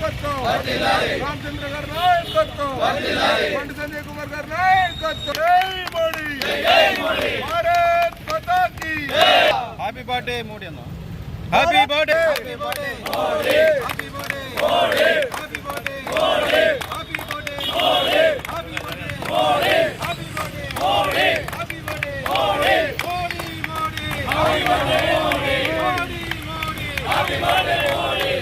నాయకత్వం, రామచంద్ర గారి నాయకత్వం, బండి సంజయ్ కుమార్ గారి నాయకత్వం. జై మోడీ, భారత్ మాతా కీ. హ్యాపీ బర్త్డే మోడీ అన్న. Happy birthday Modi, happy birthday Modi, happy birthday Modi, happy birthday Modi, happy birthday Modi, happy birthday Modi, happy birthday Modi, happy birthday Modi, Modi Modi, happy birthday Modi, Modi Modi, happy birthday Modi.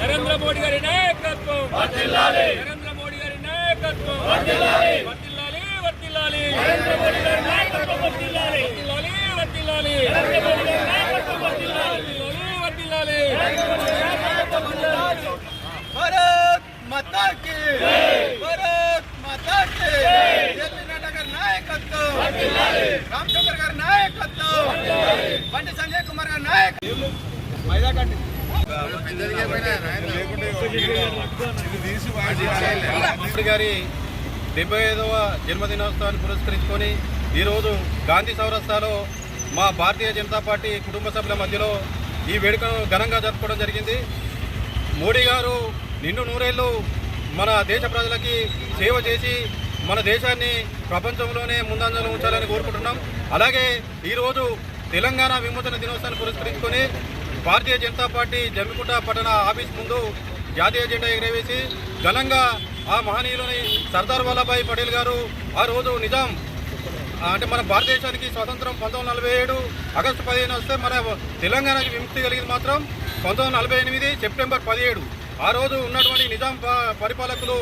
Narendra Modi గారి నాయకత్వం వర్ధిల్లాలి, నరేంద్ర మోడీ గారి నాయకత్వం వర్ధిల్లాలి, వర్ధిల్లాలి, వర్ధిల్లాలి, నరేంద్ర మోడీ గారి నాయకత్వం వర్ధిల్లాలి, వర్ధిల్లాలి, వర్ధిల్లాలి, నరేంద్ర మోడీ గారి నాయకత్వం వర్ధిల్లాలి, వర్ధిల్లాలి, వర్ధిల్లాలి. భారత్ మాతా కీ జై, భారత్ మాతా కీ జై. జేపీ నడ్డా గారి నాయకత్వం వర్ధిల్లాలి, రామచంద్ర గారి నాయకత్వం వర్ధిల్లాలి, బండి సంజయ్ కుమార్ గారి నాయకత్వం. గారి 75వ జన్మదినోత్సవాన్ని పురస్కరించుకొని ఈరోజు గాంధీ చౌరస్తాలో మా భారతీయ జనతా పార్టీ కుటుంబ సభ్యుల మధ్యలో ఈ వేడుకను ఘనంగా జరుపుకోవడం జరిగింది. మోడీ గారు నిండు నూరేళ్లు మన దేశ ప్రజలకి సేవ చేసి మన దేశాన్ని ప్రపంచంలోనే ముందంజలో ఉంచాలని కోరుకుంటున్నాం. అలాగే ఈరోజు తెలంగాణ విమోచన దినోత్సవాన్ని పురస్కరించుకొని భారతీయ జనతా పార్టీ జమ్మికుంట పట్టణ ఆఫీస్ ముందు జాతీయ జెండా ఎగరవేసి ఘనంగా ఆ మహనీయులని సర్దార్ వల్లభాయ్ పటేల్ గారు ఆ రోజు నిజాం అంటే మన భారతదేశానికి స్వాతంత్రం 1947 ఆగస్టు 15 వస్తే మన తెలంగాణకి విముక్తి కలిగింది మాత్రం 1948 సెప్టెంబర్ 17. ఆ రోజు ఉన్నటువంటి నిజాం పరిపాలకులు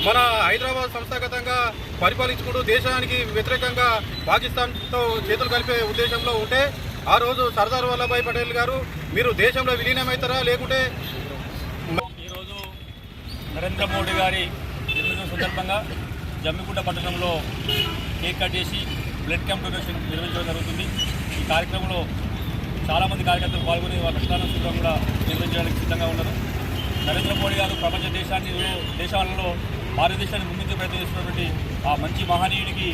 మన హైదరాబాద్ సంస్థాగతంగా పరిపాలించుకుంటూ దేశానికి వ్యతిరేకంగా పాకిస్తాన్తో చేతులు కలిపే ఉద్దేశంలో ఉంటే ఆ రోజు సర్దార్ వల్లభాయ్ పటేల్ గారు మీరు దేశంలో విలీనమవుతారా లేకుంటే. ఈరోజు నరేంద్ర మోడీ గారి జన్మదినం సందర్భంగా జమ్మికుంట పట్టణంలో కేక్ కట్ చేసి బ్లడ్ క్యాంప్ డొనేషన్ నిర్వహించడం జరుగుతుంది. ఈ కార్యక్రమంలో చాలామంది కార్యకర్తలు పాల్గొని వాళ్ళ రక్తదాన శిబిరం కూడా నిర్వహించడానికి సిద్ధంగా ఉన్నారు. నరేంద్ర మోడీ గారు ప్రపంచ దేశాలలో భారతదేశాన్ని ముందుకు ప్రయత్నం చేస్తున్నటువంటి ఆ మంచి మహనీయుడికి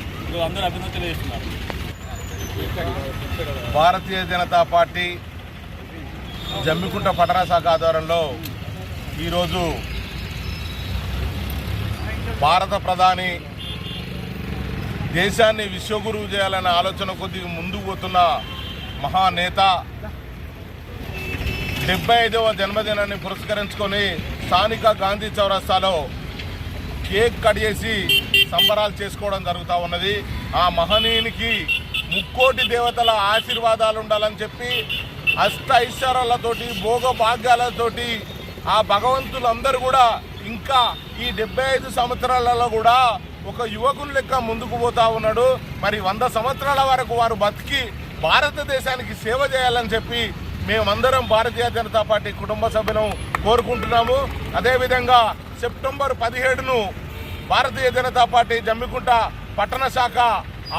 అందరూ అభినందనలు తెలియజేస్తున్నారు. భారతీయ జనతా పార్టీ జమ్మికుంట పట్టణ శాఖ ఆధ్వర్యంలో ఈరోజు భారత ప్రధాని దేశాన్ని విశ్వగురువు చేయాలనే ఆలోచన కొద్దిగా ముందుకు పోతున్న మహానేత 75వ జన్మదినాన్ని పురస్కరించుకొని స్థానిక గాంధీ చౌరస్తాలో కేక్ కట్ చేసి సంబరాలు చేసుకోవడం జరుగుతూ ఉన్నది. ఆ మహనీయునికి ముక్కోటి దేవతల ఆశీర్వాదాలు ఉండాలని చెప్పి అష్ట ఐశ్వర్యాలతోటి భోగ భాగ్యాలతోటి ఆ భగవంతులందరూ కూడా ఇంకా ఈ 75 సంవత్సరాలలో కూడా ఒక యువకుని లెక్క ముందుకు పోతా ఉన్నాడు. మరి 100 సంవత్సరాల వరకు వారు బతికి భారతదేశానికి సేవ చేయాలని చెప్పి మేమందరం భారతీయ జనతా పార్టీ కుటుంబ సభ్యులను కోరుకుంటున్నాము. అదేవిధంగా సెప్టెంబర్ 17ను భారతీయ జనతా పార్టీ జమ్మికుంట పట్టణ శాఖ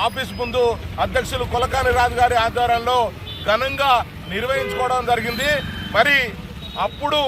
ఆఫీస్ ముందు అధ్యక్షులు కొలకాని రాజు గారి ఆధ్వర్యంలో ఘనంగా నిర్వహించుకోవడం జరిగింది. మరి అప్పుడు